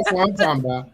That's what I'm talking about.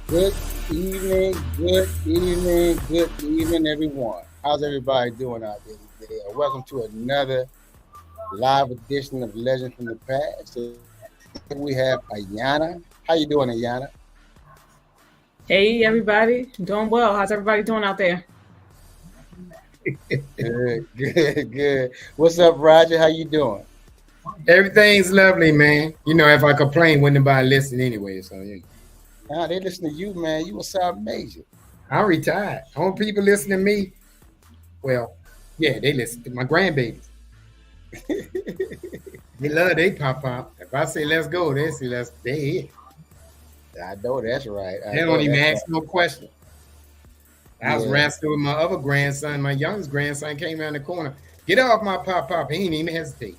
Good good evening, everyone. How's everybody doing out there today? Welcome to another live edition of Legend from the Past. So we have Ayana. How you doing, Ayana? Hey everybody, doing well. How's everybody doing out there? Good. What's up, Roger? How you doing? Everything's lovely, man. You know, if I complain, wouldn't nobody listen anyway. So They listen to you, man. You a South Major. I'm retired. Only people listen to me. Well, yeah, they listen to my grandbabies. They love they pop. If I say let's go, they say let's stay. I know that's right. They don't even ask no question. I was wrestling with my other grandson. My youngest grandson came around the corner. Get off my pop. He ain't even hesitate.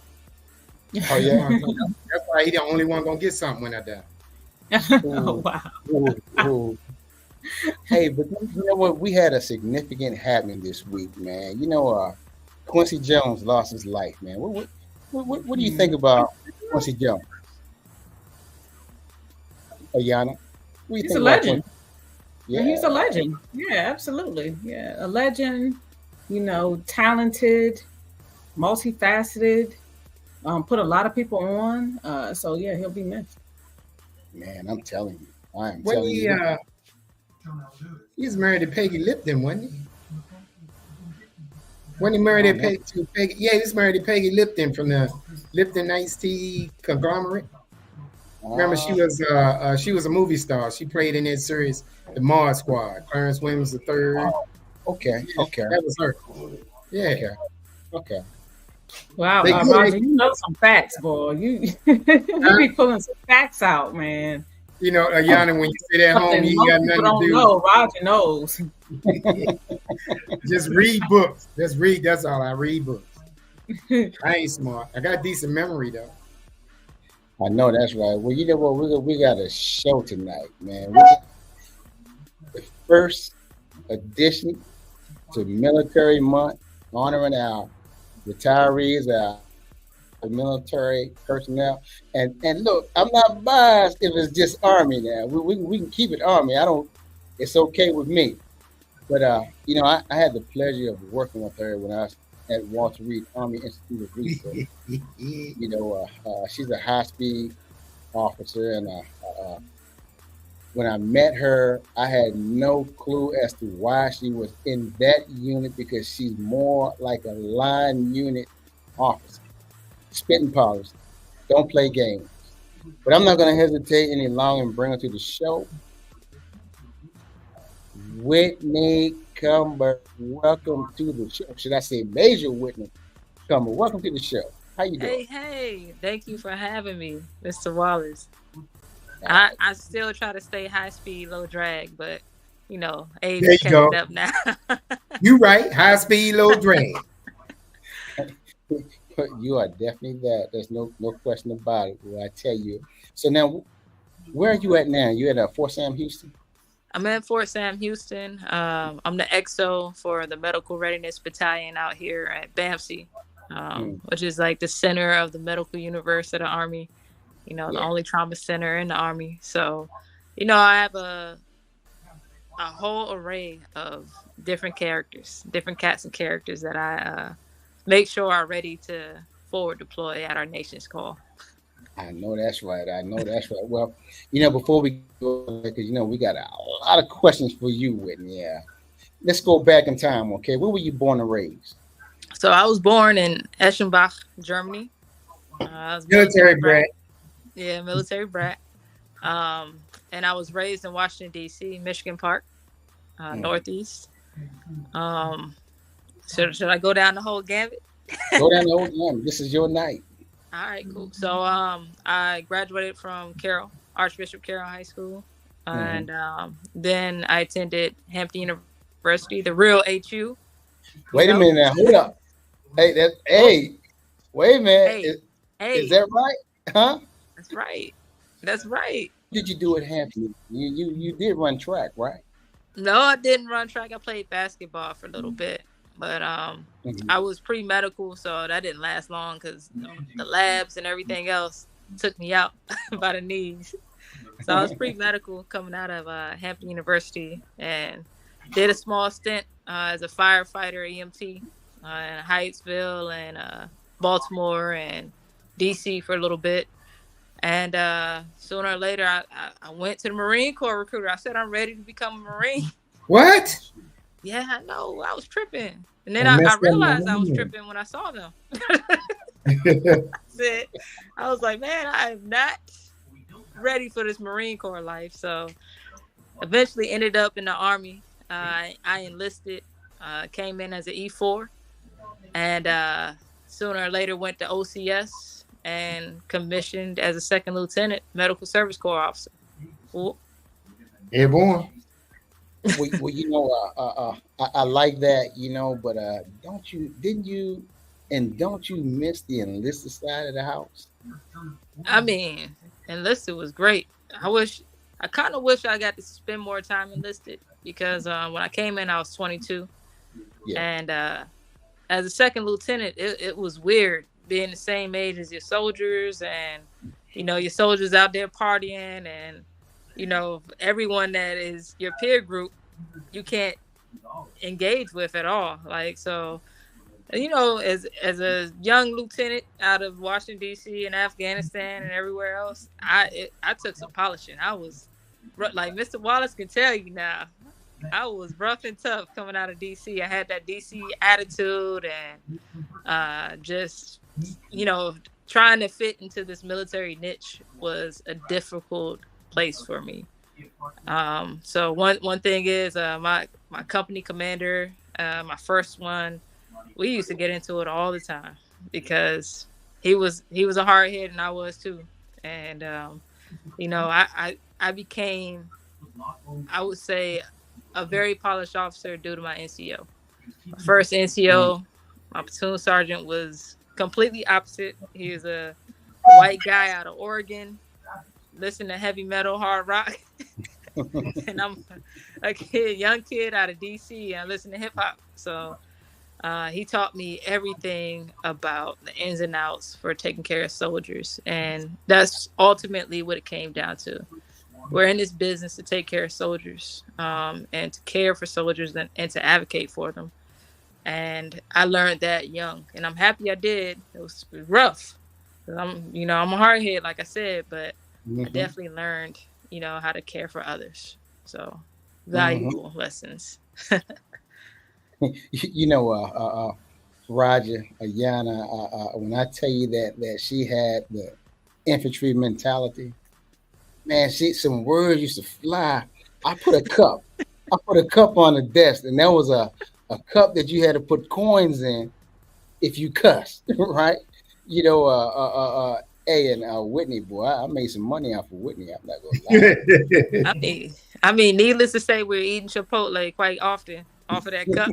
Oh yeah. That's why he the only one gonna get something when I die. Oh wow. Ooh. Hey, but you know what? We had a significant happening this week, man. You know, Quincy Jones lost his life, man. What do you think about Quincy Jones? Ayana? He's a legend. Yeah. He's a legend. Yeah, absolutely. Yeah, a legend, talented, multifaceted, put a lot of people on. So, yeah, he'll be missed. Man, I'm telling you. I am telling you. He's married to Peggy Lipton, wasn't he? When he married to Peggy, yeah, he's married to Peggy Lipton from the Lipton Iced Tea conglomerate. Remember, she was a movie star. She played in that series, The MAJ Squad. Clarence Williams III. Oh, okay. That was her. Yeah. Okay. Wow, Roger, you know some facts, boy. You be pulling some facts out, man. You know, Ayana, when you sit at home, you got nothing to do. No, Roger knows. Just read books. Just read. That's all. I read books. I ain't smart. I got decent memory though. I know that's right. Well, you know what? We got a show tonight, man. The first edition to Military Month, honoring our retirees, our military personnel. And look, I'm not biased if it's just Army now. We can keep it Army. It's okay with me. But I had the pleasure of working with her when I was at Walter Reed Army Institute of Research. She's a high-speed officer, and when I met her, I had no clue as to why she was in that unit, because she's more like a line unit officer. Spit and polish. Don't play games. But I'm not going to hesitate any longer and bring her to the show. Whitney Cumber, welcome to the show. Should I say Major Whitney Cumber? Welcome to the show. How you doing? Hey, thank you for having me, Mr. Wallace. I still try to stay high speed, low drag, but age is catching up now. You right, high speed, low drag. You are definitely that. There's no question about it. Well, I tell you. So now, where are you at now? You at Fort Sam Houston? I'm in Fort Sam, Houston. I'm the XO for the Medical Readiness Battalion out here at BAMC, which is like the center of the medical universe of the Army. You know, the only trauma center in the Army. So, you know, I have a whole array of different characters, different cats and characters that I make sure are ready to forward deploy at our nation's call. I know that's right. Well, you know, before we go, because, you know, we got a lot of questions for you, Whitney. Yeah. Let's go back in time, okay? Where were you born and raised? So I was born in Eschenbach, Germany. I was military brat. Yeah, military brat. And I was raised in Washington, D.C., Michigan Park, Northeast. Should I go down the whole gambit? Go down the whole gambit. This is your night. All right, cool. So I graduated from Archbishop Carroll High School. And then I attended Hampton University, the real HU. Wait a minute now. Hold up. Wait a minute. Is that right? Huh? That's right. What did you do at Hampton? You did run track, right? No, I didn't run track. I played basketball for a little bit. But I was pre-medical, so that didn't last long because the labs and everything else took me out by the knees. So I was pre-medical coming out of Hampton University and did a small stint as a firefighter EMT in Hyattsville and Baltimore and DC for a little bit. And sooner or later, I went to the Marine Corps recruiter. I said, I'm ready to become a Marine. What? Yeah, I know. I was tripping. And then I realized I was tripping when I saw them. I was like, man, I am not ready for this Marine Corps life. So eventually ended up in the Army. I enlisted, came in as an E4. And sooner or later went to OCS and commissioned as a second lieutenant, Medical Service Corps officer. Cool. Airborne. Well, you know, I like that, you know, but don't you miss the enlisted side of the house? I mean, enlisted was great. I kind of wish I got to spend more time enlisted because when I came in, I was 22. Yeah. And as a second lieutenant, it was weird being the same age as your soldiers and, you know, your soldiers out there partying and, you know, everyone that is your peer group, you can't engage with at all. Like, so, you know, as a young lieutenant out of Washington, D.C. and Afghanistan and everywhere else, I took some polishing. I was, like Mr. Wallace can tell you now, I was rough and tough coming out of D.C. I had that D.C. attitude and just, you know, trying to fit into this military niche was a difficult place for me. So one thing is my company commander, my first one, we used to get into it all the time because he was a hard head and I was too. And you know, I became, I would say, a very polished officer due to my NCO. My first NCO, my platoon sergeant was completely opposite. He was a white guy out of Oregon, listen to heavy metal, hard rock. And I'm a young kid out of DC and I listen to hip hop. So he taught me everything about the ins and outs for taking care of soldiers. And that's ultimately what it came down to. We're in this business to take care of soldiers and to care for soldiers and to advocate for them. And I learned that young, and I'm happy I did. It was rough. I'm a hardhead, like I said, but I definitely learned, you know, how to care for others. So valuable lessons. You know, Roger, Ayana, when I tell you that she had the infantry mentality, man, some words used to fly. I put a cup on the desk, and that was a cup that you had to put coins in if you cussed, right? You know, and Whitney, boy, I made some money off of Whitney. I'm not gonna lie. I mean, needless to say, we're eating Chipotle quite often off of that cup.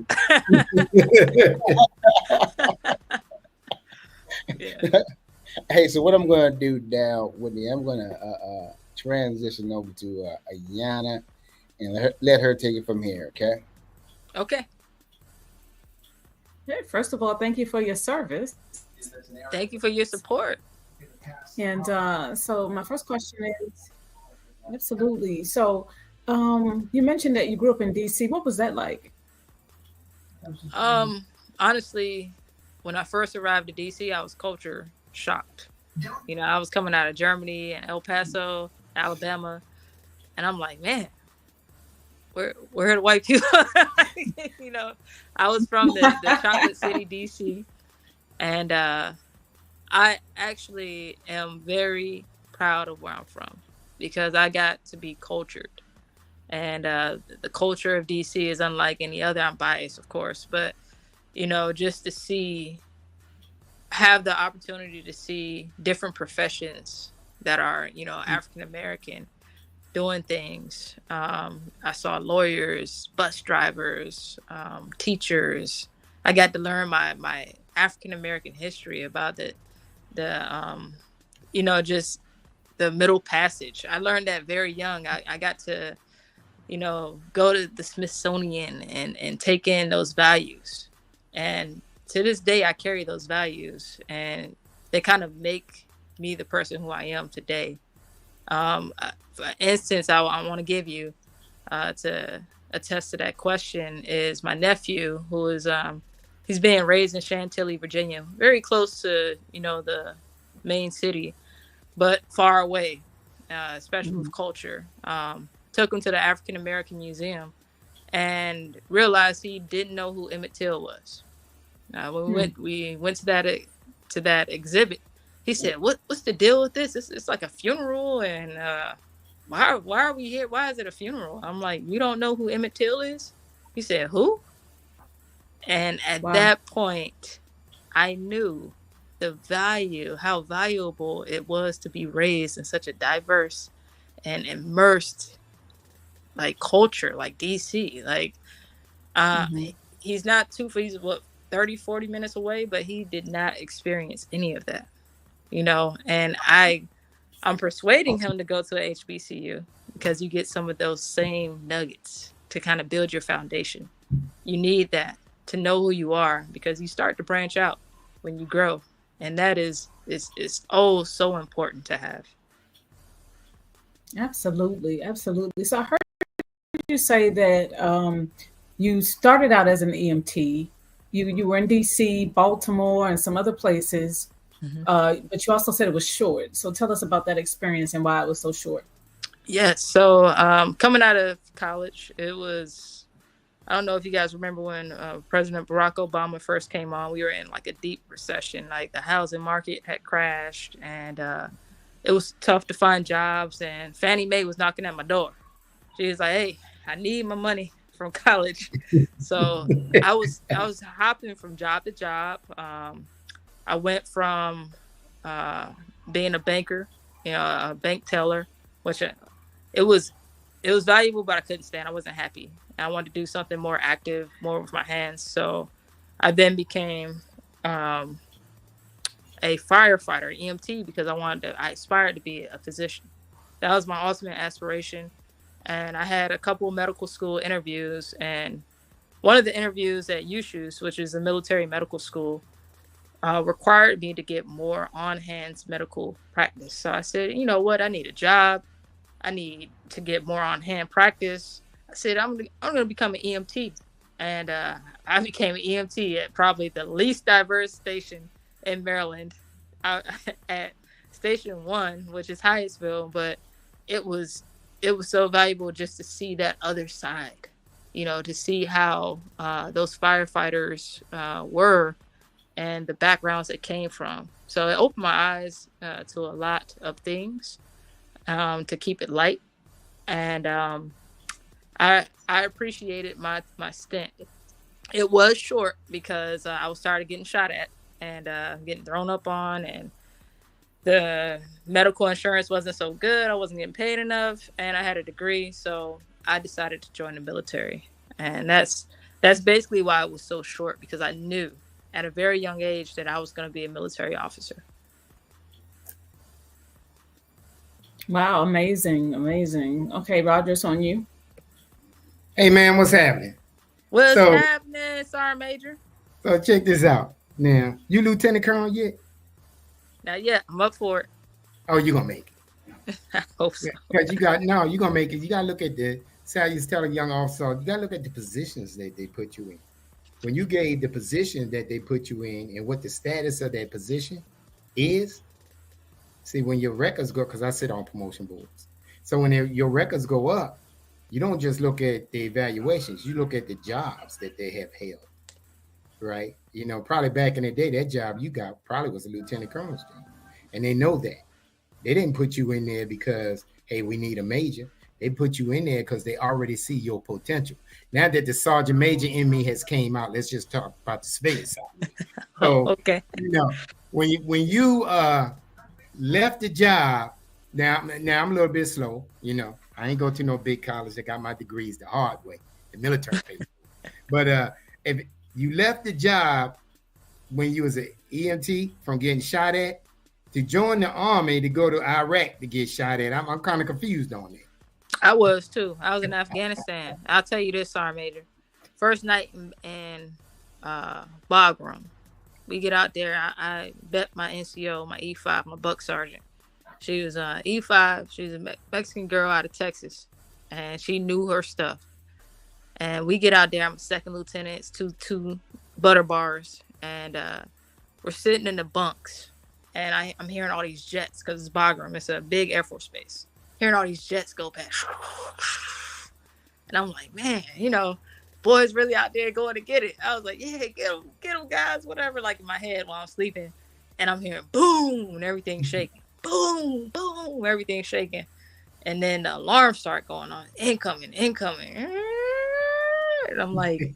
Yeah. Hey, so what I'm gonna do now, Whitney, I'm gonna transition over to Ayana, and let her take it from here. Okay. Okay. Hey, first of all, thank you for your service. Thank you for your support. And so my first question is, absolutely. So you mentioned that you grew up in DC. What was that like? Honestly, when I first arrived to DC, I was culture shocked. You know, I was coming out of Germany and El Paso, Alabama, and I'm like, man, where are the white people? You know, I was from the chocolate city, DC, and I actually am very proud of where I'm from because I got to be cultured. And the culture of DC is unlike any other. I'm biased, of course, but you know, just to have the opportunity to see different professions that are, you know, African American doing things. I saw lawyers, bus drivers, teachers. I got to learn my African American history about the you know, just the Middle Passage. I learned that very young. I got to, you know, go to the Smithsonian and take in those values. And to this day, I carry those values, and they kind of make me the person who I am today. For instance, I want to give you to attest to that question is my nephew, who is he's being raised in Chantilly, Virginia, very close to, you know, the main city, but far away, especially with culture. Took him to the African American Museum and realized he didn't know who Emmett Till was. When we went to that exhibit, he said, "What's the deal with this? It's like a funeral, and why are we here? Why is it a funeral?" I'm like, "You don't know who Emmett Till is?" He said, "Who?" And at that point, I knew how valuable it was to be raised in such a diverse and immersed like culture, like DC. Like he's not he's 30, 40 minutes away, but he did not experience any of that, you know. And I'm persuading him to go to a HBCU because you get some of those same nuggets to kind of build your foundation. You need that to know who you are, because you start to branch out when you grow, and that is oh so important to have. Absolutely. So I heard you say that you started out as an EMT. You were in DC, Baltimore, and some other places, but you also said it was short. So tell us about that experience and why it was so short. Yes. So coming out of college, it was, I don't know if you guys remember when President Barack Obama first came on. We were in like a deep recession. Like the housing market had crashed, and it was tough to find jobs. And Fannie Mae was knocking at my door. She was like, "Hey, I need my money from college." So I was hopping from job to job. I went from being a banker, you know, a bank teller, which it was valuable, but I couldn't stand. I wasn't happy. I wanted to do something more active, more with my hands. So I then became a firefighter, EMT, because I aspired to be a physician. That was my ultimate aspiration. And I had a couple of medical school interviews, and one of the interviews at USHUS, which is a military medical school, required me to get more on-hands medical practice. So I said, you know what? I need a job. I need to get more on-hand practice. I said, I'm going to become an EMT. And I became an EMT at probably the least diverse station in Maryland, at Station 1, which is Hyattsville. But it was so valuable just to see that other side, you know, to see how those firefighters were and the backgrounds it came from. So it opened my eyes to a lot of things, to keep it light. And I appreciated my stint. It was short because I started getting shot at and getting thrown up on, and the medical insurance wasn't so good. I wasn't getting paid enough, and I had a degree, so I decided to join the military. And that's basically why it was so short, because I knew at a very young age that I was going to be a military officer. Wow, amazing. Okay, Roger, it's on you. Hey man, what's happening? What's So happening, Sergeant Major? so check this out. Now, you Lieutenant Colonel yet? Not yet. I'm up for it. Oh, you're gonna make it. I hope so. Because you're gonna make it. You gotta look at the say I used to tell a young officer, you gotta look at the positions that they put you in. When you gave the position that they put you in and what the status of that position is, see when your records go, because I sit on promotion boards. So when your records go up, you don't just look at the evaluations, you look at the jobs that they have held, right? Probably back in the day, that job you got probably was a lieutenant colonel's job. And they know that. They didn't put you in there because, hey, we need a major. They put you in there because they already see your potential. Now that the sergeant major in me has came out, let's just talk about the civilian side. So, okay. When you left the job, now I'm a little bit slow. I ain't go to no big college. I got my degrees the hard way, the military paper. But if you left the job when you was an EMT from getting shot at to join the army to go to Iraq to get shot at, I'm kind of confused on that. I was too. I was in Afghanistan. I'll tell you this, Sergeant Major. First night in Bagram, we get out there. I bet my NCO, my E5, my buck sergeant. She was E5. She was a Mexican girl out of Texas, and she knew her stuff. And we get out there. I'm a second lieutenant. It's two butter bars, and we're sitting in the bunks. And I'm hearing all these jets because it's Bagram. It's a big Air Force base. Hearing all these jets go past. And I'm like, man, boys really out there going to get it. I was like, yeah, get them, guys, whatever, like in my head while I'm sleeping. And I'm hearing boom, and everything's shaking. Boom, boom, everything's shaking. And then the alarms start going on. Incoming. And I'm like,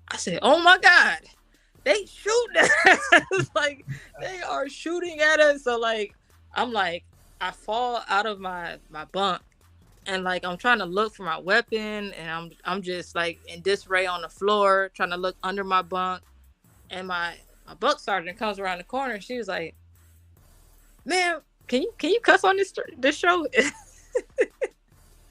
I said, oh my God, they shooting at us. Like, they are shooting at us. So, like, I'm like, I fall out of my bunk. And like I'm trying to look for my weapon, and I'm just like in disarray on the floor, trying to look under my bunk. And my buck sergeant comes around the corner, and she was like, "Man, can you cuss on this show?"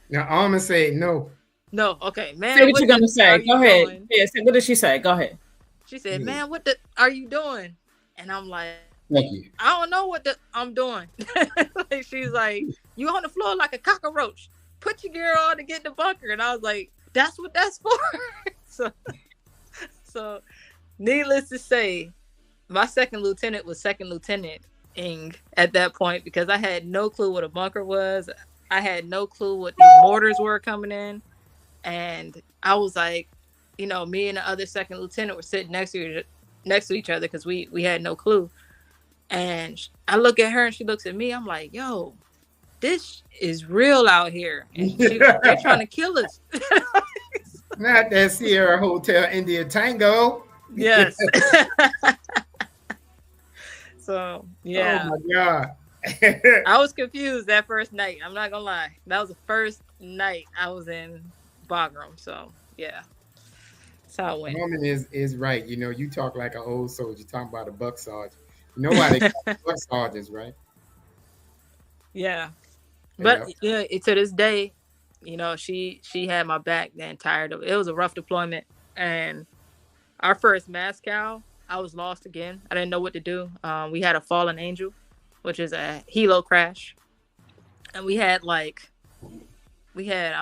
Now I'm gonna say no. No, okay, man. Say what you're gonna say. Go ahead. Doing? Yeah, what did she say? Go ahead. She said, "Man, what are you doing?" And I'm like, "Thank you. I don't know what I'm doing." Like, she's like, "You on the floor like a cockroach. Put your gear on to get in the bunker." And I was like, that's what that's for. So needless to say, my second lieutenant was second lieutenant Ing at that point, because I had no clue what a bunker was. I had no clue what these mortars were coming in. And I was like, me and the other second lieutenant were sitting next to each other because we had no clue. And I look at her and she looks at me. I'm like, yo, this is real out here. And they're trying to kill us. Not that Sierra Hotel India Tango. Yes. So, yeah. Oh, my God. I was confused that first night. I'm not going to lie. That was the first night I was in Bagram. So, yeah. That's how it went. Woman is right. You talk like an old soldier talking about a buck sergeant. You know why they call buck sergeants, right? Yeah. But to this day, she had my back the entire day. It was a rough deployment. And our first Moscow, I was lost again. I didn't know what to do. We had a fallen angel, which is a helo crash. And we had I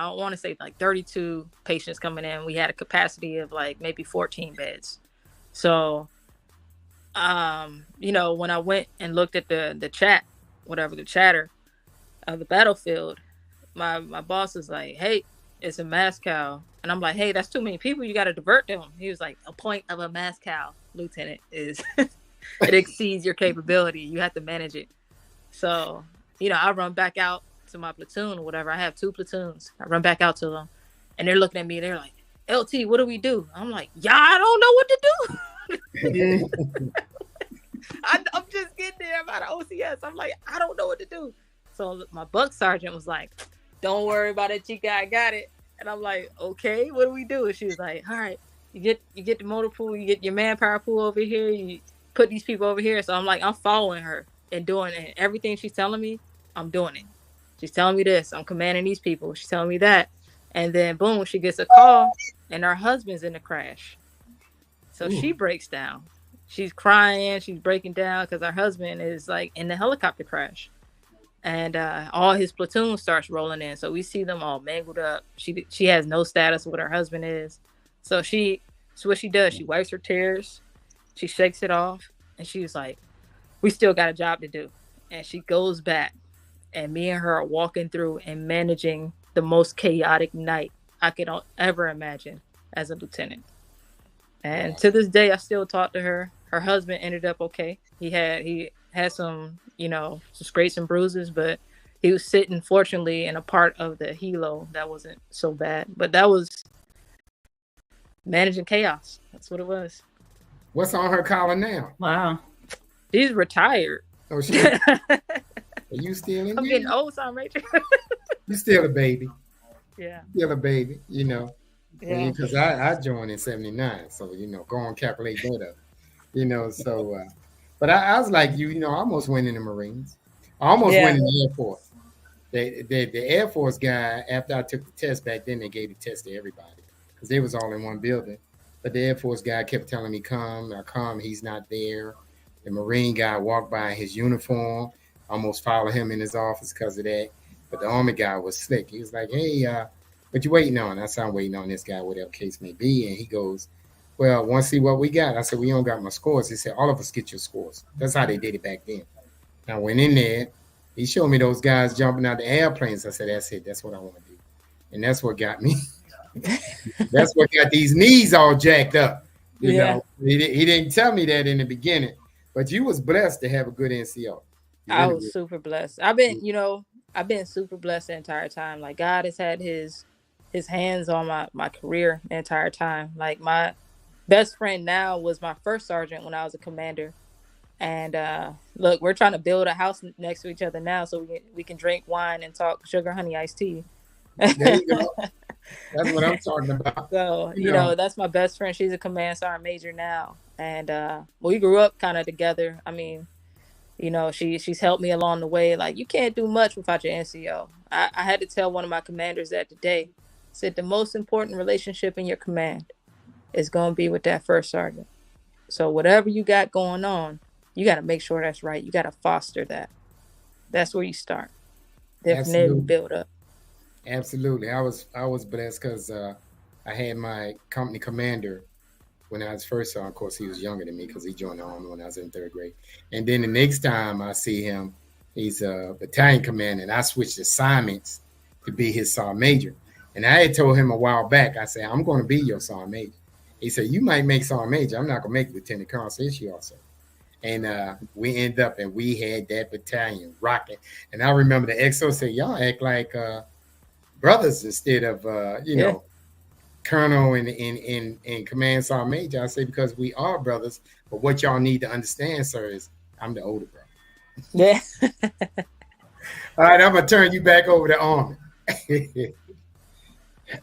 don't want to say 32 patients coming in. We had a capacity of maybe 14 beds. So, when I went and looked at the chat, whatever the chatter of the battlefield, my boss was like, "Hey, it's a Moscow." And I'm like, "Hey, that's too many people. You got to divert them." He was like, "A point of a Moscow, Lieutenant, is it exceeds your capability. You have to manage it." So, I run back out to my platoon or whatever. I have 2 platoons. I run back out to them, and they're looking at me. They're like, "LT, what do we do?" I'm like, "Yeah, I don't know what to do." I'm just getting there. I'm out of OCS. I'm like, I don't know what to do. So my buck sergeant was like, "Don't worry about it, Chica. I got it." And I'm like, "Okay, what do we do?" And she was like, "All right, you get the motor pool, you get your manpower pool over here, you put these people over here." So I'm like, I'm following her and doing it. Everything she's telling me, I'm doing it. She's telling me this, I'm commanding these people. She's telling me that. And then boom, she gets a call and her husband's in the crash. So she breaks down. She's crying, she's breaking down because her husband is like in the helicopter crash. And all his platoon starts rolling in. So we see them all mangled up. She has no status of what her husband is. So what she does, she wipes her tears, she shakes it off, and she's like, we still got a job to do. And she goes back, and me and her are walking through and managing the most chaotic night I could ever imagine as a lieutenant. And to this day, I still talk to her. Her husband ended up okay. He had some, some scrapes and bruises, but he was sitting, fortunately, in a part of the helo that wasn't so bad. But that was managing chaos. That's what it was. What's on her collar now? Wow. She's retired. Oh, she. Are you still in? I'm getting old, Sergeant Major. You still a baby. Yeah. Still a baby, Yeah. Because I joined in '79, so go on, calculate that up. So. But I was like you, I almost went in the Marines. I almost went in the Air Force. The Air Force guy, after I took the test back then, they gave the test to everybody because they was all in one building. But the Air Force guy kept telling me, come, he's not there. The Marine guy walked by in his uniform, almost followed him in his office because of that. But the Army guy was slick. He was like, hey, what you waiting on? I said, I'm waiting on this guy, whatever case may be. And he goes, well, want to see what we got? I said, we don't got my scores. He said, all of us get your scores. That's how they did it back then. I went in there. He showed me those guys jumping out the airplanes. I said, that's it. That's what I want to do. And that's what got me. That's what got these knees all jacked up. You know, he didn't tell me that in the beginning. But you was blessed to have a good NCO. I was super blessed. I've been super blessed the entire time. Like God has had his hands on my career the entire time. Like my best friend now was my first sergeant when I was a commander. And look, we're trying to build a house next to each other now so we can drink wine and talk sugar honey iced tea. There you go. That's what I'm talking about. So, that's my best friend. She's a command sergeant major now. And we grew up kind of together. I mean, she's helped me along the way. Like, you can't do much without your NCO. I had to tell one of my commanders that today. I said the most important relationship in your command is going to be with that first sergeant. So whatever you got going on, you got to make sure that's right. You got to foster that. That's where you start. Then build up. Absolutely. I was blessed because I had my company commander when I was first on. Of course, he was younger than me because he joined the Army when I was in 3rd grade. And then the next time I see him, he's a battalion commander, and I switched assignments to be his sergeant major. And I had told him a while back, I said, I'm going to be your sergeant major. He said, you might make sergeant major. I'm not going to make lieutenant colonel. So it's you also. And we end up, and we had that battalion rocking. And I remember the XO said, y'all act like brothers instead of, colonel and command sergeant major. I say, because we are brothers, but what y'all need to understand, sir, is I'm the older brother. Yeah. All right, I'm going to turn you back over to Army.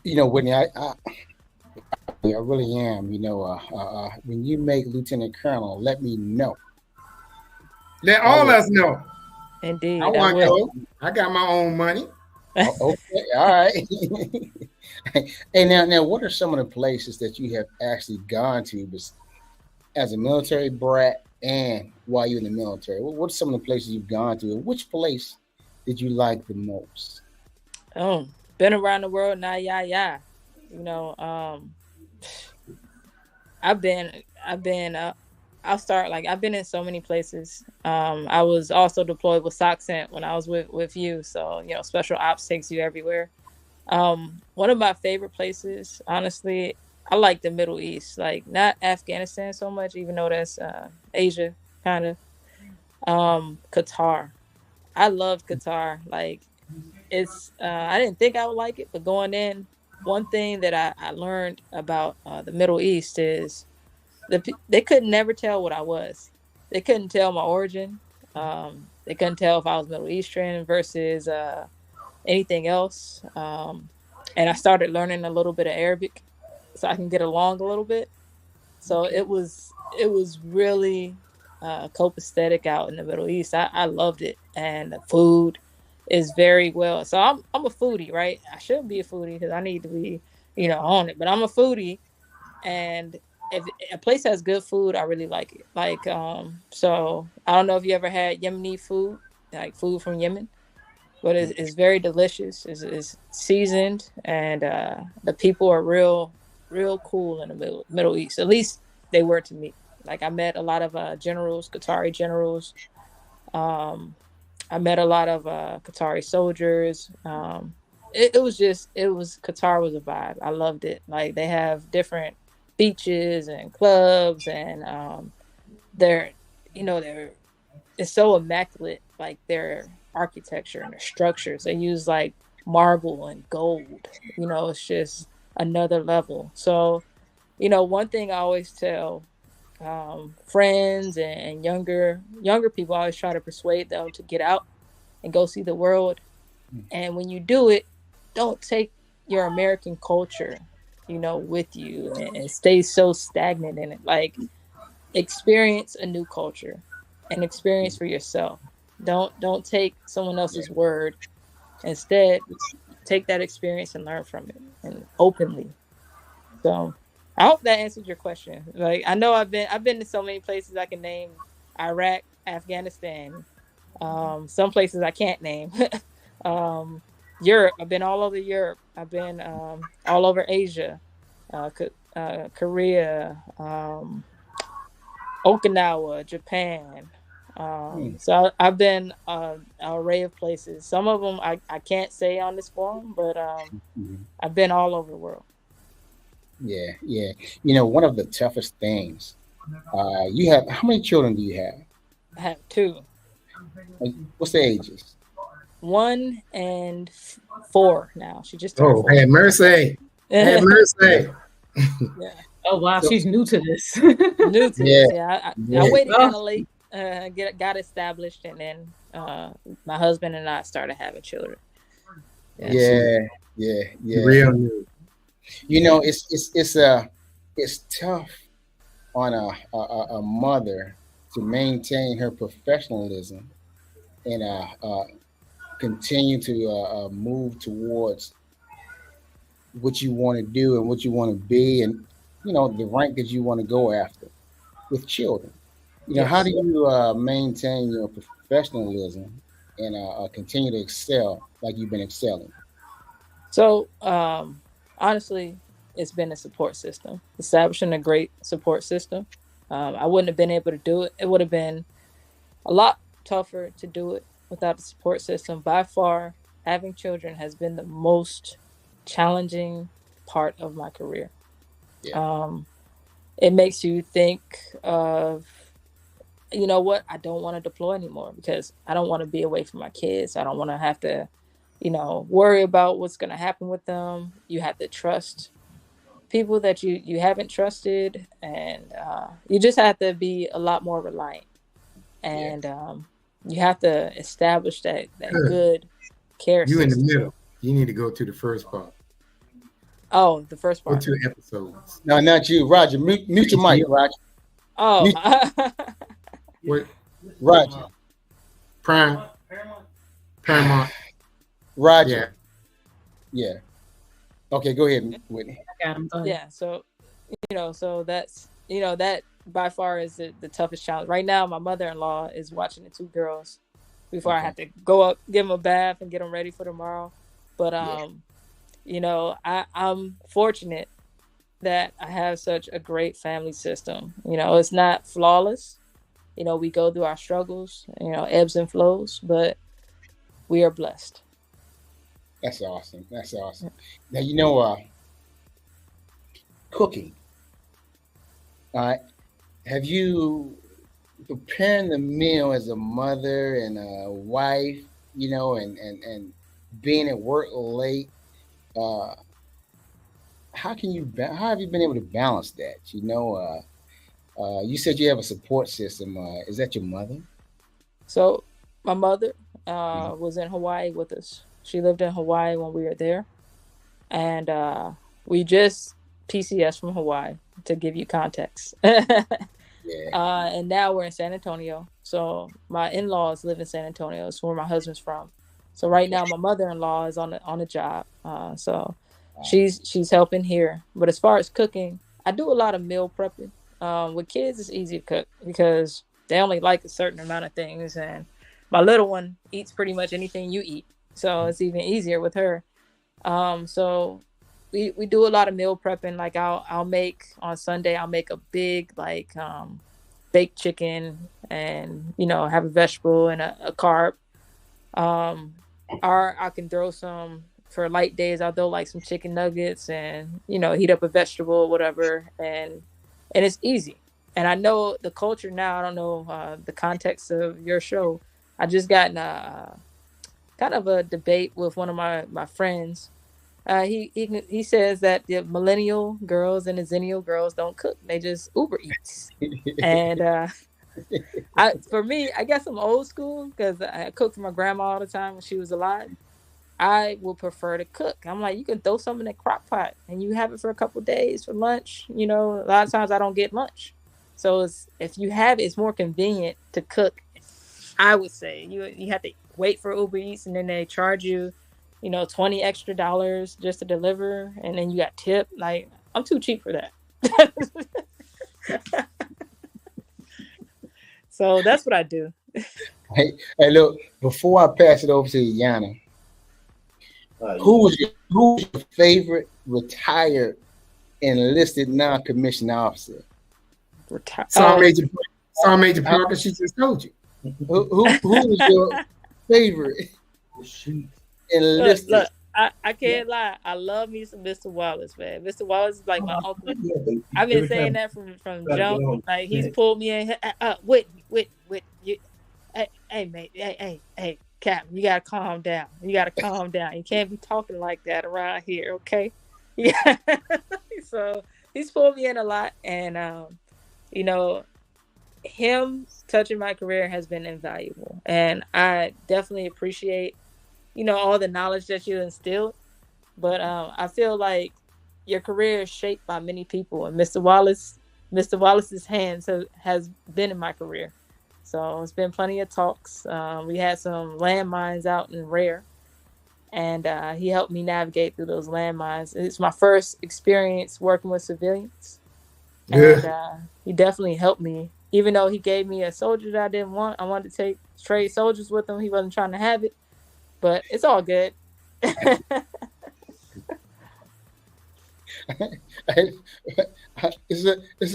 Whitney, I really am. When you make lieutenant colonel, let me know. Let all us know. Indeed. I want to go. I got my own money. Okay, all right. Hey, now, what are some of the places that you have actually gone to as a military brat and while you're in the military? What's some of the places you've gone to? And which place did you like the most? Oh, been around the world now, yeah. I've been in so many places. I was also deployed with SOCCENT when I was with you. So, special ops takes you everywhere. One of my favorite places, honestly, I like the Middle East, like not Afghanistan so much, even though that's Asia kind of. Qatar. I love Qatar. Like it's, I didn't think I would like it, but going in, one thing that I learned about the Middle East is they could never tell what I was. They couldn't tell my origin. They couldn't tell if I was Middle Eastern versus anything else. And I started learning a little bit of Arabic so I can get along a little bit. So it was really copacetic out in the Middle East. I loved it. And the food, is very well. So I'm a foodie, right? I shouldn't be a foodie because I need to be, on it. But I'm a foodie, and if a place has good food, I really like it. Like, so I don't know if you ever had Yemeni food, like food from Yemen, but it's very delicious. It's seasoned, and the people are real cool in the Middle East. At least they were to me. Like I met a lot of generals, Qatari generals. I met a lot of Qatari soldiers. Qatar was a vibe. I loved it. Like they have different beaches and clubs, and they're, they're it's so immaculate. Like their architecture and their structures. They use like marble and gold. It's just another level. So, one thing I always tell friends and younger people, I always try to persuade them to get out and go see the world. And when you do it, don't take your American culture, with you and stay so stagnant in it. Like experience a new culture and experience for yourself. Don't take someone else's word. Instead, take that experience and learn from it and openly. So I hope that answers your question. Like I know I've been to so many places I can name: Iraq, Afghanistan, some places I can't name. Europe. I've been all over Europe. I've been all over Asia, Korea, Okinawa, Japan. So I've been an array of places. Some of them I can't say on this forum, but I've been all over the world. Yeah, yeah. One of the toughest things, you have, how many children do you have? I have 2. What's the ages? 1 and 4 now. She just turned 4. Have mercy. Have mercy. Yeah. Oh wow, she's new to this. New to this. Yeah. I waited kind of late. Got established, and then my husband and I started having children. Yeah. Real new. It's tough on a mother to maintain her professionalism and continue to move towards what you want to do and what you want to be, and the rank that you want to go after with children. How do you maintain your professionalism and continue to excel like you've been excelling? So honestly, it's been a support system, establishing a great support system. I wouldn't have been able to do it. It would have been a lot tougher to do it without the support system. By far, having children has been the most challenging part of my career. Yeah. It makes you think of, what, I don't want to deploy anymore because I don't want to be away from my kids. I don't want to have to, worry about what's going to happen with them. You have to trust people that you haven't trusted, and you just have to be a lot more reliant. And you have to establish that good care You system. in the middle. You need to go to the first part. Oh, the first part. Go to episodes. No, not you, Roger. Mute your mic, Roger. Oh, What? Roger. Paramount. Roger. Yeah. Okay, go ahead, Whitney. Yeah. So, so that's, that by far is the toughest challenge. Right now, my mother-in-law is watching the 2 girls before I have to go up, give them a bath, and get them ready for tomorrow. But, I'm fortunate that I have such a great family system. It's not flawless. We go through our struggles, ebbs and flows, but we are blessed. That's awesome. Now, cooking. Have you preparing the meal as a mother and a wife, and being at work late? How have you been able to balance that? You said you have a support system. Is that your mother? So my mother was in Hawaii with us. She lived in Hawaii when we were there. And we just PCS from Hawaii, to give you context. And now we're in San Antonio. So my in-laws live in San Antonio. It's where my husband's from. So right now, my mother-in-law is on a job, so she's helping here. But as far as cooking, I do a lot of meal prepping. With kids, it's easy to cook because they only like a certain amount of things, and my little one eats pretty much anything you eat, so it's even easier with her. So we do a lot of meal prepping. Like I'll make on Sunday. I'll make a big like baked chicken, and have a vegetable and a carb. Or I can throw some for light days. I'll throw like some chicken nuggets and heat up a vegetable or whatever, and it's easy. And I know the culture now. I don't know the context of your show. I just got in a kind of a debate with one of my friends. He says that the millennial girls and the zennial girls don't cook; they just Uber Eats. And for me, I guess I'm old school because I cooked for my grandma all the time when she was alive. I will prefer to cook. I'm like, you can throw something in a crock pot and you have it for a couple of days for lunch. A lot of times I don't get lunch, so if you have it, it's more convenient to cook. I would say you have to wait for Uber Eats and then they charge you, $20 extra just to deliver, and then you got tip. Like, I'm too cheap for that. So that's what I do. Hey, look, before I pass it over to Yana, who's your favorite retired enlisted non-commissioned officer? Sergeant Major Parker, she just told you. Who is your favorite enlisted? Look, I can't lie. I love me some Mr. Wallace, man. Mr. Wallace is like my uncle. I've been saying that from jump. Like, he's pulled me in. Whitney, hey, mate, hey, Captain, you gotta calm down. You can't be talking like that around here, okay? Yeah. So he's pulled me in a lot, and him touching my career has been invaluable, and I definitely appreciate all the knowledge that you instilled. But I feel like your career is shaped by many people, and Mr. Wallace's hands has been in my career. So it's been plenty of talks. We had some landmines out in Rare, and he helped me navigate through those landmines. It's my first experience working with civilians, and he definitely helped me. Even though he gave me a soldier that I didn't want, I wanted to trade soldiers with him. He wasn't trying to have it, but it's all good. It's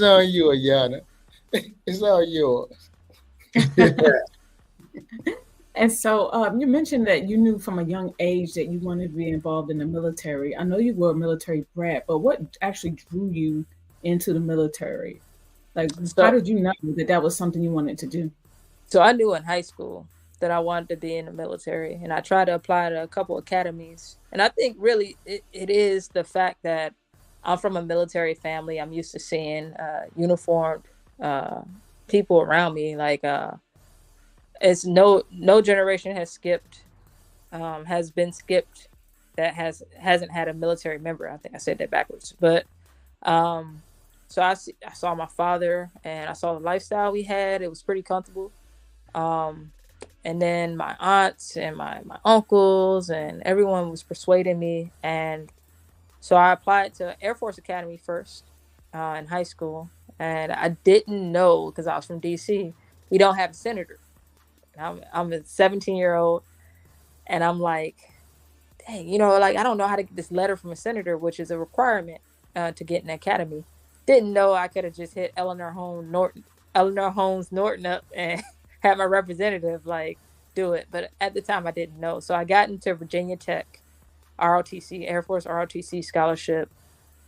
on you, Ayana. It's all yours. And so you mentioned that you knew from a young age that you wanted to be involved in the military. I know you were a military brat, but what actually drew you into the military? Like, how did you know that was something you wanted to do? So I knew in high school that I wanted to be in the military, and I tried to apply to a couple academies. And I think really it is the fact that I'm from a military family. I'm used to seeing uniformed people around me. Like, it's no generation has been skipped that hasn't had a military member. I think I said that backwards, but so I saw my father, and I saw the lifestyle we had. It was pretty comfortable. And then my aunts and my uncles and everyone was persuading me. And so I applied to Air Force Academy first in high school. And I didn't know, because I was from DC, we don't have a senator. I'm a 17-year-old, and I'm like, dang, like, I don't know how to get this letter from a senator, which is a requirement to get an academy. Didn't know I could have just hit Eleanor Holmes Norton up and had my representative like do it. But at the time I didn't know. So I got into Virginia Tech, ROTC, Air Force ROTC scholarship.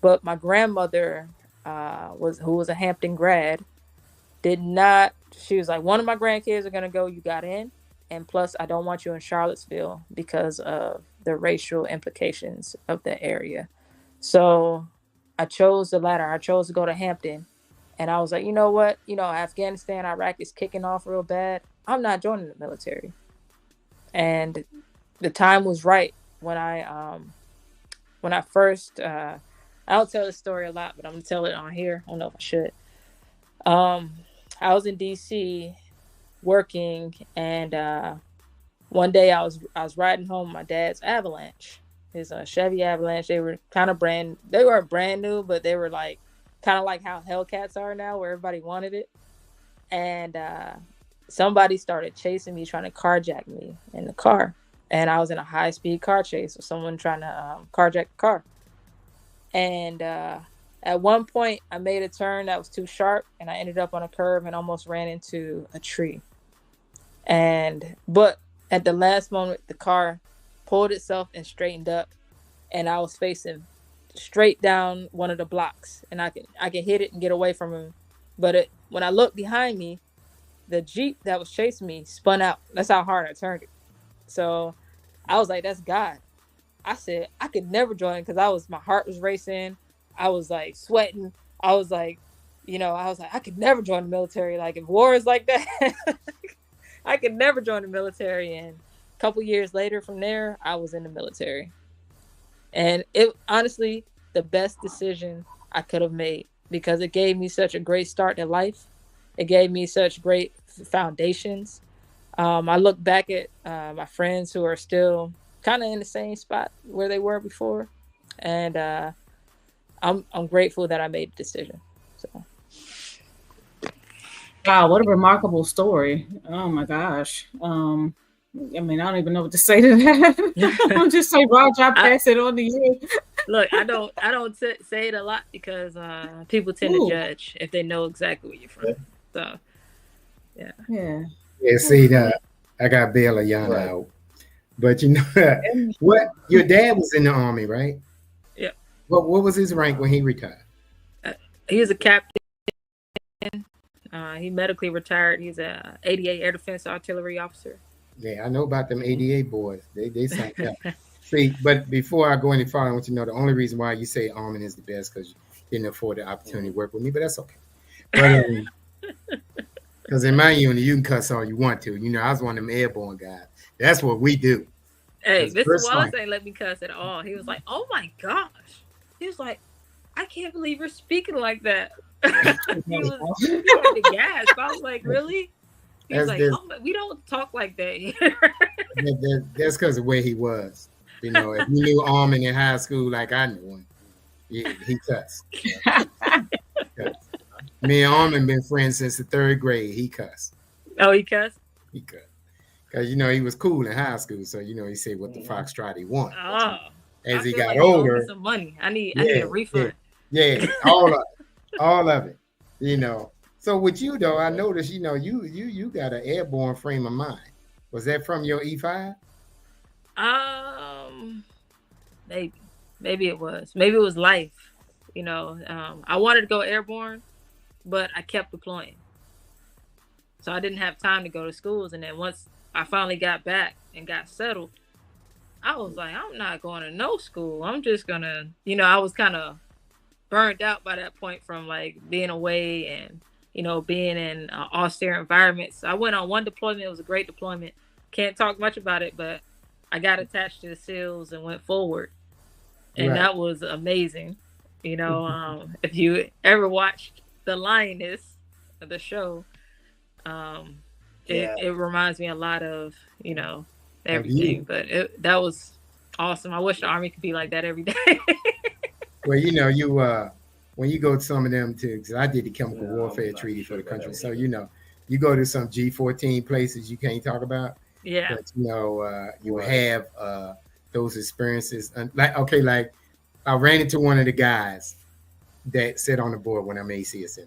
But my grandmother, who was a Hampton grad, she was like, one of my grandkids are going to go, you got in. And plus, I don't want you in Charlottesville because of the racial implications of the area. So I chose the latter. I chose to go to Hampton. And I was like, you know what? Afghanistan, Iraq is kicking off real bad. I'm not joining the military. And the time was right when I first, I don't tell this story a lot, but I'm going to tell it on here. I don't know if I should. I was in DC working, and one day I was riding home my dad's Avalanche, his Chevy Avalanche. They were they weren't brand new, but they were like kind of like how Hellcats are now, where everybody wanted it. And somebody started chasing me, trying to carjack me in the car. And I was in a high-speed car chase with someone trying to carjack the car. And at one point, I made a turn that was too sharp, and I ended up on a curb and almost ran into a tree. But at the last moment, the car pulled itself and straightened up, and I was facing straight down one of the blocks, and I could hit it and get away from him. But when I looked behind me, the Jeep that was chasing me spun out. That's how hard I turned it. So I was like, that's God. I said, I could never join because my heart was racing. I was like sweating. I was like, I could never join the military. Like if war is like that, I could never join the military. And a couple years later from there, I was in the military. And it honestly, the best decision I could have made because it gave me such a great start in life. It gave me such great foundations. I look back at my friends who are still kind of in the same spot where they were before. And I'm grateful that I made the decision. So. Wow, what a remarkable story. Oh my gosh. I mean, I don't even know what to say to that. I'm just say, Roger, I pass it on to you. Look, I don't say it a lot because people tend to judge if they know exactly where you're from. So, yeah. Yeah, see, I got to bail Ayana out. But what? Your dad was in the Army, right? Yeah. What was his rank when he retired? He was a captain. He medically retired. He's a 88 Air Defense Artillery officer. Yeah, I know about them 88 boys. They signed up. See, but before I go any farther, I want you to know the only reason why you say Armin is the best because you didn't afford the opportunity to work with me, but that's okay. But because in my unit, you can cuss all you want to. I was one of them airborne guys. That's what we do. Hey, Mr. Wallace ain't let me cuss at all. He was like, "Oh my gosh," he was like, "I can't believe you're speaking like that." He was the gas. I was like, "Really?" He was like, "Oh, we don't talk like that here." That's because of where he was. If you knew Armin in high school like I knew him, he cussed. Me and Armin been friends since the 3rd grade. He cussed. Oh, he cussed? He cussed. Because, he was cool in high school. So, he said what the foxtrot he wanted. Oh. As he got older. Some money. I need a refund. Yeah, all of it. So with you, though, I noticed, you got an airborne frame of mind. Was that from your E5? Maybe it was. Maybe it was life. I wanted to go airborne, but I kept deploying. So I didn't have time to go to schools. And then once I finally got back and got settled, I was like, I'm not going to no school. I'm just going to, I was kind of burned out by that point from like being away and, being in austere environments. I went on one deployment. It was a great deployment. Can't talk much about it, but I got attached to the SEALs and went forward. And that was amazing. If you ever watched The Lioness, the show, it reminds me a lot of, everything. But that was awesome. I wish the Army could be like that every day. Well, you when you go to some of them because I did the chemical warfare treaty for the country. So, you go to some G14 places you can't talk about. Yeah. But, you have those experiences. Like I ran into one of the guys that sat on the board when I made CSM.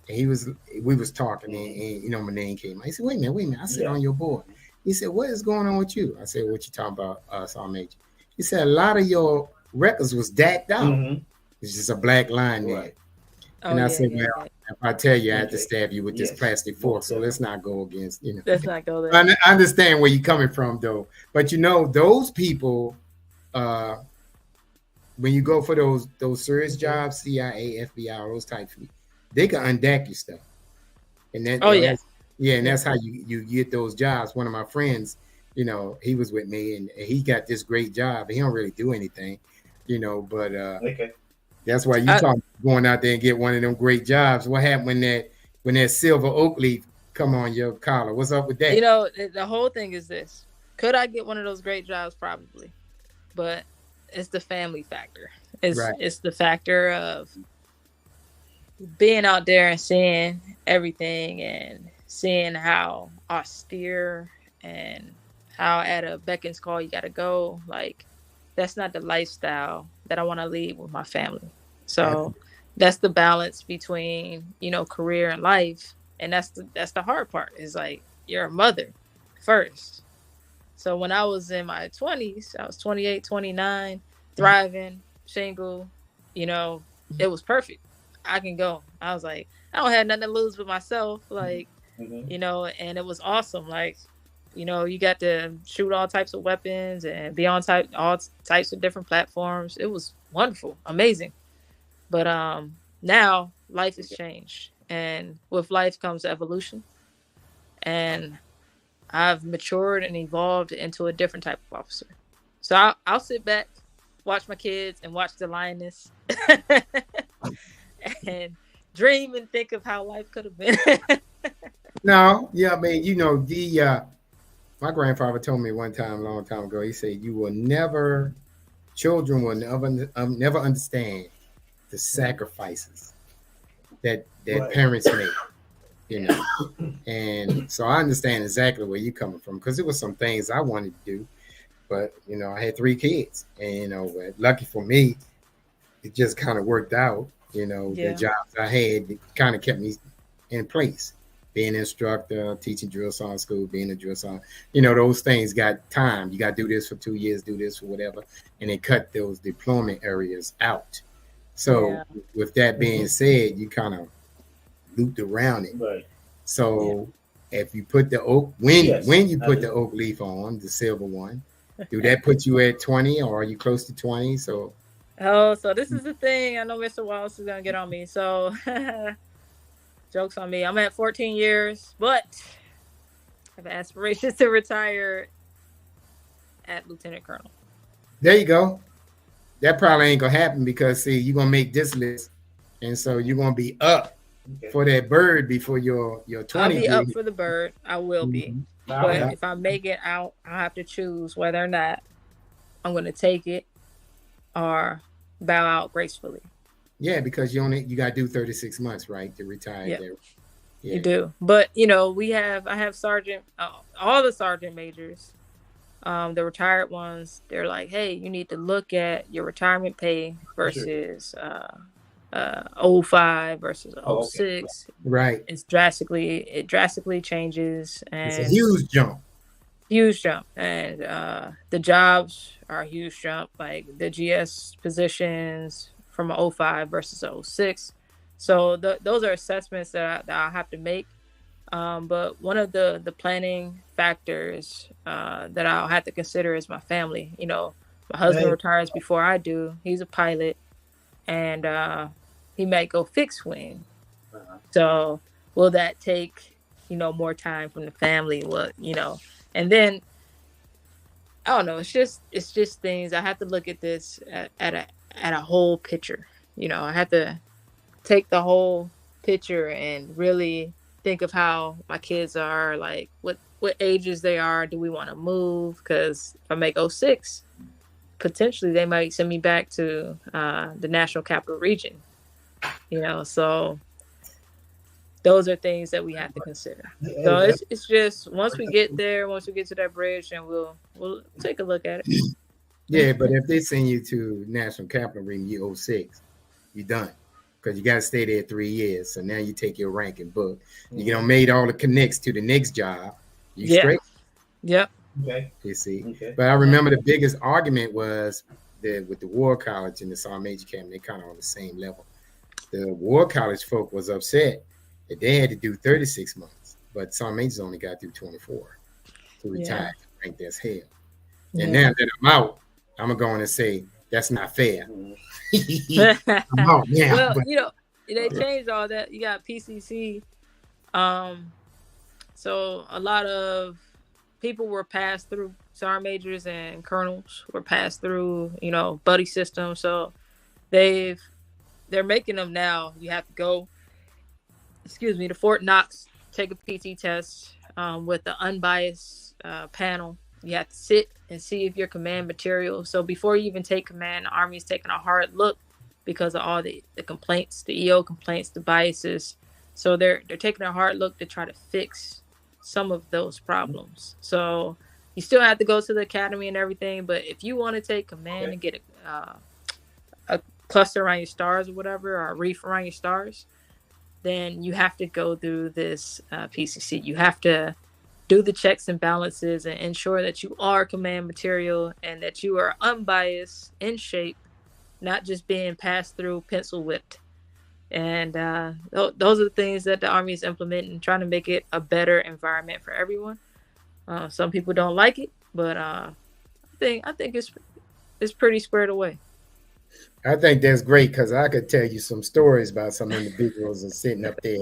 And we was talking and my name came. I said, wait a minute. I sit on your board. He said, what is going on with you? I said, what you talking about, Sergeant Major? He said, a lot of your records was dacked out. Mm-hmm. It's just a black line there. And I said, well, if I tell you, I have to stab you with this plastic fork. So let's not go against, Let's not go there. I understand where you're coming from, though. But, those people, when you go for those serious jobs, CIA, FBI, those types, they can undack your stuff. And that, and that's how you get those jobs. One of my friends, he was with me and he got this great job. He don't really do anything, but that's why you talk going out there and get one of them great jobs. What happened when that silver oak leaf come on your collar? What's up with that? The whole thing is this. Could I get one of those great jobs? Probably, but it's the family factor. It's the factor of being out there and seeing everything and seeing how austere and how at a beckons call you got to go. Like, that's not the lifestyle that I want to lead with my family. So that's the balance between, you know, career and life. And that's the hard part, is like, you're a mother first. So when I was in my 20s, I was 28, 29, thriving, single, you know, it was perfect. I can go. I was like, I don't have nothing to lose but myself. Like, you know, and it was awesome. Like, you know, you got to shoot all types of weapons and be on all types of different platforms. It was wonderful, amazing. But now life has changed, and with life comes evolution. And I've matured and evolved into a different type of officer. So I'll sit back, watch my kids, and watch the lioness, and dream and think of how life could have been. No, yeah, I mean, you know, my grandfather told me one time, a long time ago, he said, children will never understand the sacrifices that parents make, you know. And so I understand exactly where you're coming from, because there were some things I wanted to do, but, you know, I had 3 kids, and, you know, lucky for me, it just kind of worked out. You know, the jobs I had kind of kept me in place. Being an instructor, teaching drill sergeant school, being a drill sergeant, you know, those things got time. You got to do this for 2 years, do this for whatever. And they cut those deployment areas out. So with that being said, you kind of looped around it. Right. So if you put the oak, when you put the oak leaf on, the silver one, do that put you at 20, or are you close to 20? So so this is the thing. I know Mr. Wallace is going to get on me. So joke's on me. I'm at 14 years, but I have aspirations to retire at Lieutenant Colonel. There you go. That probably ain't going to happen, because, see, you're going to make this list. And so you're going to be up for that bird before your 20. I'll be up for the bird. I will be. But if I make it out, I'll have to choose whether or not I'm going to take it or bow out gracefully. Yeah, because you got to do 36 months, right, to retire. Yeah. You do. But, you know, I have sergeant, all the sergeant majors, the retired ones, they're like, hey, you need to look at your retirement pay versus 05 versus 06. Right. It drastically changes. And it's a huge jump. And the jobs are a huge jump, like the GS positions from 05 versus 06. So those are assessments that I have to make. But one of the planning factors that I'll have to consider is my family. You know, my husband retires before I do. He's a pilot, and he might go fixed wing. So will that take, you know, more time from the family? What, you know, and then I don't know. It's just things. I have to look at this at a whole picture. You know, I have to take the whole picture and really think of how my kids are, like what ages they are. Do we want to move? Because if I make 06, potentially they might send me back to the National Capital Region. You know, so those are things that we have to consider. So it's just once we get to that bridge, and we'll take a look at it. Yeah, but if they send you to National Capital Region, you 06, you're done. Because you got to stay there 3 years. So now you take your rank and book. You made all the connects to the next job. You straight. Yep. Okay. You see. Okay. But I remember the biggest argument was with the War College and the Sergeant Major Academy, they're kind of on the same level. The War College folk was upset that they had to do 36 months, but Sergeant Majors only got through 24 to retire. I think that's hell. And now that I'm out, I'm going to go in and say, that's not fair. I'm out now. Well, you know, they changed all that. You got PCC. So a lot of people were passed through, sergeant majors and colonels were passed through, you know, buddy system. So they're making them now. You have to go, to Fort Knox, take a PT test with the unbiased panel You have to sit and see if your command material. So before you even take command, the Army is taking a hard look because of all the complaints, the EO complaints, the biases. So they're taking a hard look to try to fix some of those problems. So you still have to go to the academy and everything, but if you want to take command and get a cluster around your stars or whatever, or a reef around your stars, then you have to go through this PCC. You have to do the checks and balances and ensure that you are command material and that you are unbiased, in shape, not just being passed through, pencil whipped. And those are the things that the Army is implementing, trying to make it a better environment for everyone. Some people don't like it, but I think it's pretty squared away. I think that's great because I could tell you some stories about some individuals that sitting up there,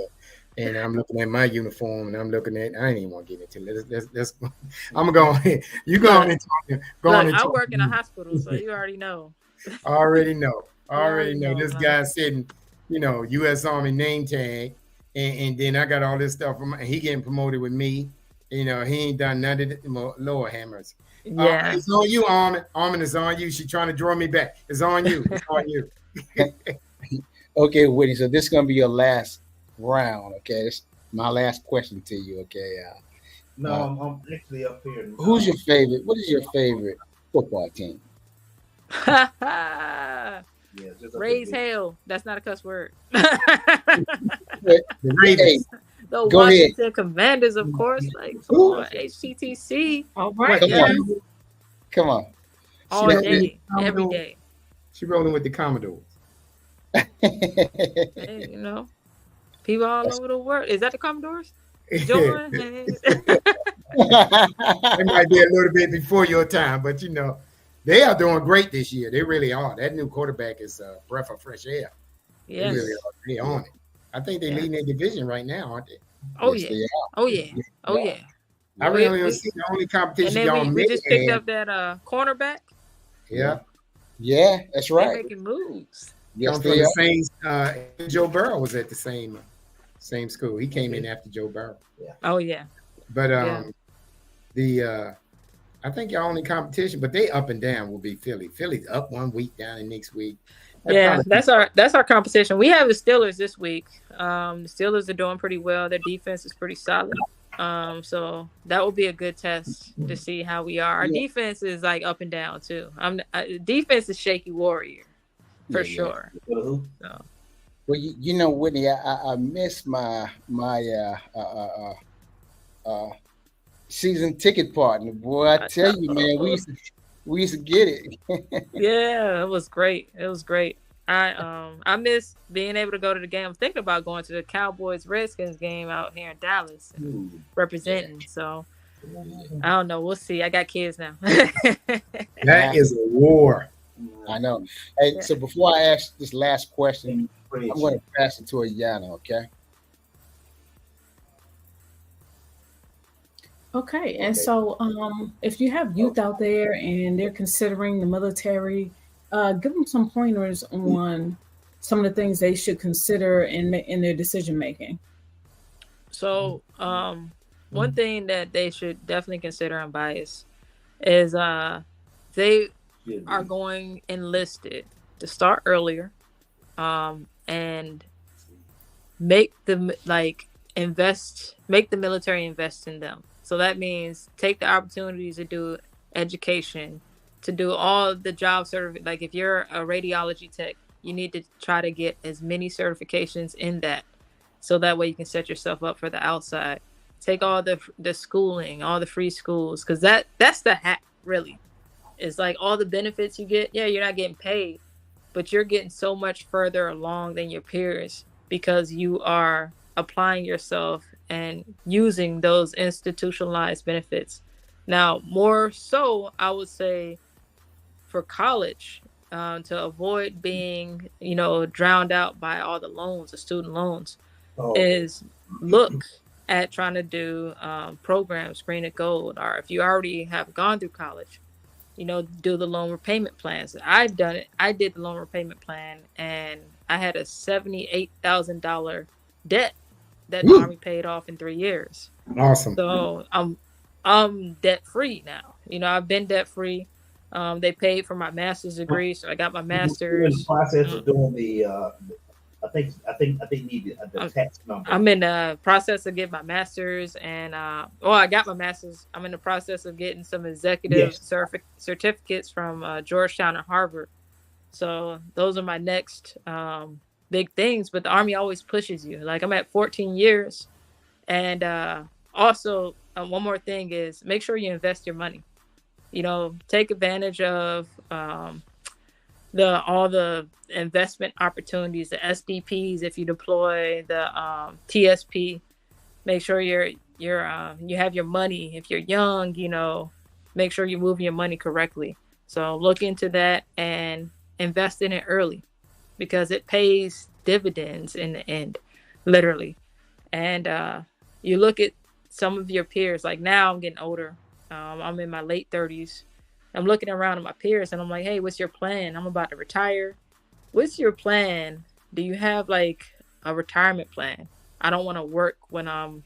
and I'm looking at my uniform and I'm looking at. I ain't even want to get into it. Let's I'm going. You go on and talk. I work in a hospital, so you already know. I already know. This guy sitting, U.S. Army name tag, and then I got all this stuff from he getting promoted with me. He ain't done none of the lower hammers. Yeah, it's on you, Armin. Armin, it's on you. She's trying to draw me back. It's on you. It's on you. Okay, Whitney. So this is gonna be your last round. Okay, it's my last question to you. Okay. No, I'm actually up here. Who's your favorite? What is your favorite football team? Raise hell. That's not a cuss word. The Ravens. The Washington Commanders, of course. Like, come on, HTTC. All right. Come on. All day, every day. She rolling with the Commodores. Hey, people all over the world. Is that the Commodores? Join. It might be a little bit before your time, but they are doing great this year. They really are. That new quarterback is a breath of fresh air. Yes. They really are. They're on it. I think they're leading their division right now, aren't they? Oh, yes, yeah. Oh, yeah. Oh, yeah. I really see the only competition and then we just picked up that cornerback. Yeah. Yeah, that's right. They're making moves. Yes, from the same. Joe Burrow was at the same school. He came in after Joe Burrow. Yeah. Oh, yeah. But I think your only competition, but they up and down will be Philly. Philly's up one week, down the next week. That's our competition. We have the Steelers this week. The Steelers are doing pretty well. Their defense is pretty solid. So that will be a good test to see how we are. Our defense is like up and down too. Defense is shaky warrior for sure. So. Well, Whitney, I miss my season ticket partner. Boy, I tell you, man, we used to get it. Yeah, it was great. I miss being able to go to the game. I'm thinking about going to the Cowboys-Redskins game out here in Dallas, representing. So I don't know. We'll see. I got kids now. That is a war. I know. Hey, so before I ask this last question, I'm going to pass it to Ayana, okay? Okay. And so if you have youth out there and they're considering the military, give them some pointers on some of the things they should consider in their decision making. So one thing that they should definitely consider on bias is they are going enlisted to start earlier and make the military invest in them. So that means take the opportunities to do education, to do all the job like if you're a radiology tech, you need to try to get as many certifications in that, so that way you can set yourself up for the outside. Take all the schooling, all the free schools, because that's the hack, really. It's like all the benefits you get. Yeah, you're not getting paid, but you're getting so much further along than your peers because you are applying yourself and using those institutionalized benefits. Now, more so, I would say for college, to avoid being, drowned out by all the loans, the student loans, is look at trying to do programs, Green and Gold, or if you already have gone through college, do the loan repayment plans. I've done it. I did the loan repayment plan, and I had a $78,000 debt that the Army paid off in 3 years. Awesome. So I'm Debt free now. I've been debt free. They paid for my master's degree, so I got my You're in the master's. process of doing the. I think you need the tax number. I'm in the process of getting my master's, and I got my master's. I'm in the process of getting some executive certificates from Georgetown and Harvard. So those are my next big things. But the Army always pushes you. Like I'm at 14 years, and also one more thing is make sure you invest your money. Take advantage of all the investment opportunities, the SDPs. If you deploy the TSP, make sure you have your money. If you're young, make sure you move your money correctly. So look into that and invest in it early, because it pays dividends in the end, literally. And you look at some of your peers. Like now, I'm getting older. I'm in my late 30s. I'm looking around at my peers and I'm like, hey, what's your plan? I'm about to retire. What's your plan? Do you have like a retirement plan? I don't want to work when I'm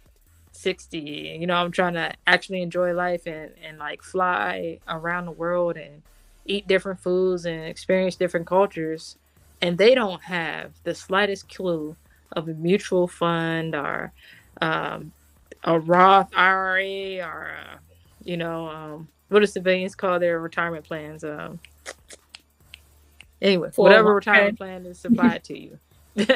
60. I'm trying to actually enjoy life and like fly around the world and eat different foods and experience different cultures. And they don't have the slightest clue of a mutual fund or a Roth IRA or, what do civilians call their retirement plans? Anyway, whatever retirement plan is supplied to you. So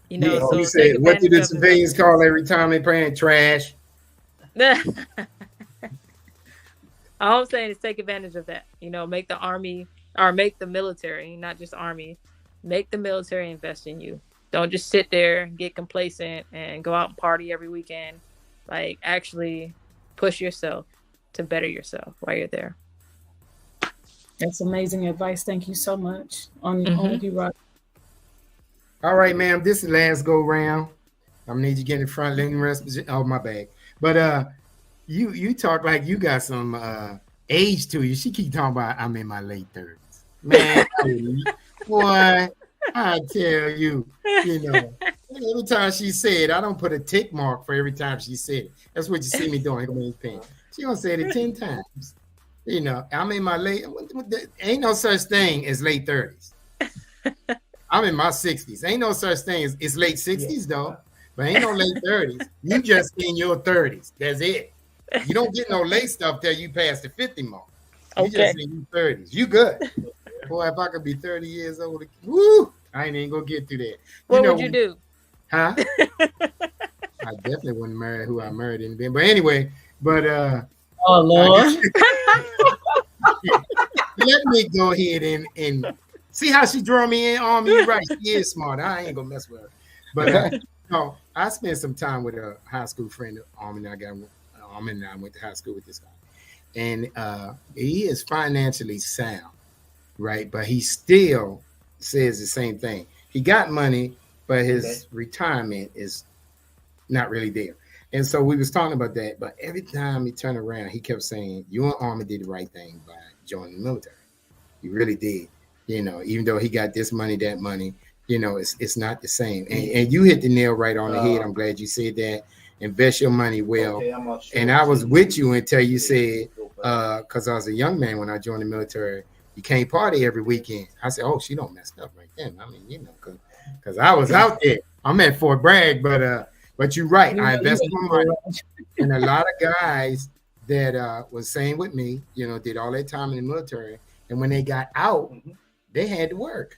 you said, what do the civilians call their retirement plan? Trash. All I'm saying is take advantage of that. Make the Army or make the military, not just Army, make the military invest in you. Don't just sit there, get complacent, and go out and party every weekend. Like, actually push yourself to better yourself while you're there. That's amazing advice. Thank you so much. On you, Rock. All right, ma'am. This is the last go round. I'm gonna need you to get in front, let me rest. Oh, my bag. But you talk like you got some age to you. She keep talking about I'm in my late 30s. Man, boy, I tell you, every time she said, I don't put a tick mark for every time she said it. That's what you see me doing. She gonna say it 10 times. I'm in my late. Ain't no such thing as late 30s. I'm in my 60s. Ain't no such thing as it's late 60s though. But ain't no late 30s. You just in your 30s. That's it. You don't get no late stuff till you pass the 50 mark. You just in your 30s. You good. Boy, if I could be 30 years old, woo, I ain't even gonna get to that. What would you do? Huh? I definitely wouldn't marry who I married in bed. But anyway, oh Lord. Let me go ahead and see how she drew me in on me. Right, she is smart. I ain't gonna mess with her. But no, I spent some time with a high school friend. Armin and I went to high school with this guy, and he is financially sound, right? But he still says the same thing. He got money, but his retirement is not really there. And so we was talking about that. But every time he turned around, he kept saying, "You and Armin did the right thing by joining the military. You really did. Even though he got this money, that money, it's not the same." And you hit the nail right on the head. I'm glad you said that. Invest your money well. And I was with you until you said, because I was a young man when I joined the military, you can't party every weekend. I said, oh, she don't mess up right then. I mean, because I was out there. I'm at Fort Bragg, but you're right. I invested my money. And a lot of guys that was same with me, did all that time in the military. And when they got out, they had to work.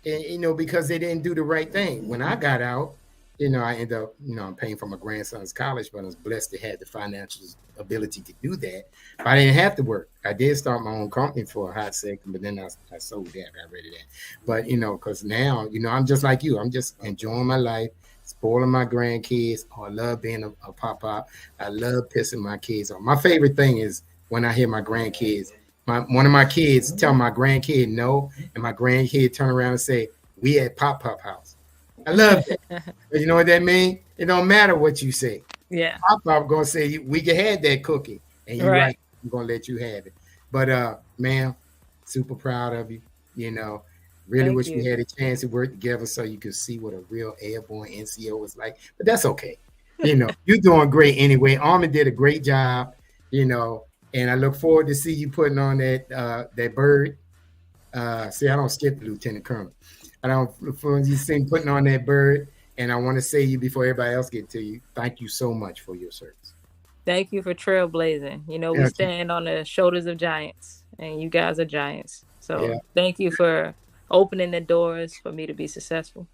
And, because they didn't do the right thing. When I got out, I ended up, I'm paying for my grandson's college, but I was blessed to have the financial ability to do that. But I didn't have to work. I did start my own company for a hot second, but then I sold that, got rid of that. But, because now, I'm just like you. I'm just enjoying my life, spoiling my grandkids. Oh, I love being a pop-up. I love pissing my kids off. My favorite thing is when I hear my grandkids, one of my kids tell my grandkid no, and my grandkid turn around and say, we at Pop-Pop house. I love it. But you know what that means? It don't matter what you say. Yeah. Pop-Pop gonna say we can have that cookie. And you're right. I'm gonna let you have it. But ma'am, super proud of you. Really wish we had a chance to work together so you could see what a real airborne NCO was like. But that's okay. You're doing great anyway. Armin did a great job, and I look forward to see you putting on that bird. See, I don't skip Lieutenant Colonel. I don't look forward to you seeing putting on that bird. And I want to say you before everybody else get to you. Thank you so much for your service. Thank you for trailblazing. We stand on the shoulders of giants, and you guys are giants. So thank you for opening the doors for me to be successful.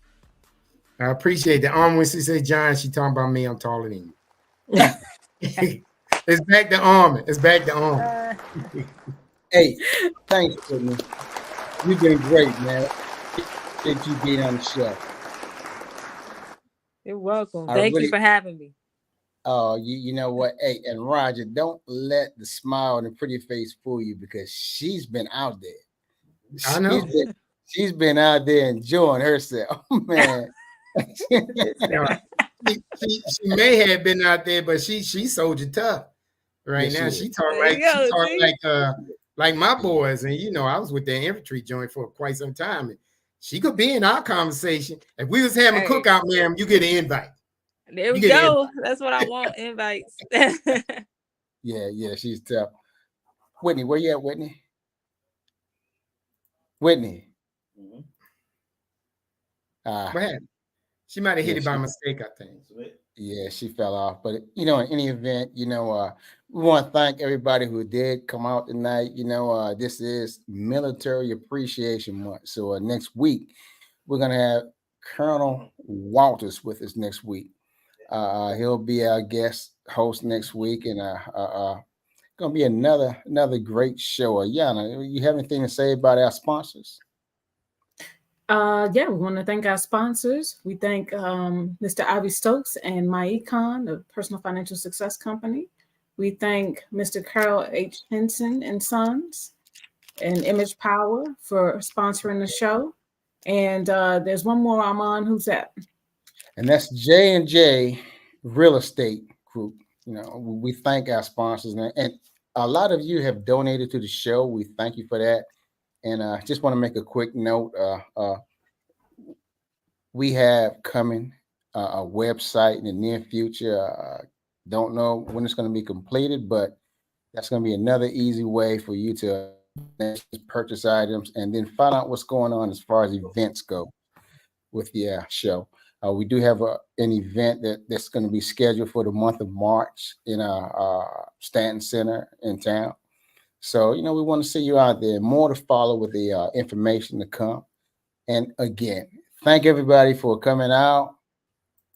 I appreciate that. When she said giant, she talking about me. I'm taller than you. It's back to Armin. It's back to Armin. Hey, thanks, Whitney. You've been great, man. Thank you being on the show. You're welcome. Thank you for having me. Oh, you know what? Hey, and Roger, don't let the smile and the pretty face fool you because she's been out there. I know. She's been out there enjoying herself, man. she may have been out there, but she soldier tough right now. She talk like my boys, and I was with the infantry joint for quite some time. And she could be in our conversation. If we was having a cookout, ma'am, you get an invite. There we go. That's what I want. Invites. Yeah, she's tough. Whitney, where you at, Whitney? Whitney. What happened? She might have hit it by mistake, I think. Yeah, she fell off. But in any event, we want to thank everybody who did come out tonight. This is Military Appreciation Month. So next week, we're gonna have Colonel Walters with us next week. He'll be our guest host next week, and gonna be another great show. Yana, you have anything to say about our sponsors? We want to thank our sponsors. We thank Mr. Ivy Stokes and MAJ, the Personal Financial Success Company. We thank Mr. Carl H. Henson and Sons and Image Power for sponsoring the show. And there's one more, Armand. Who's that? And that's J&J Real Estate Group. We thank our sponsors, and a lot of you have donated to the show. We thank you for that. And I just want to make a quick note. We have coming a website in the near future. Don't know when it's going to be completed, but that's going to be another easy way for you to purchase items and then find out what's going on as far as events go with the show. We do have an event that's going to be scheduled for the month of March in our Stanton Center in town. So, we want to see you out there. More to follow with the information to come. And again, thank everybody for coming out.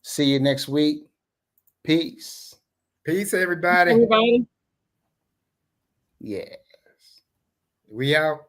See you next week. Peace. Peace, everybody. Yes. We out.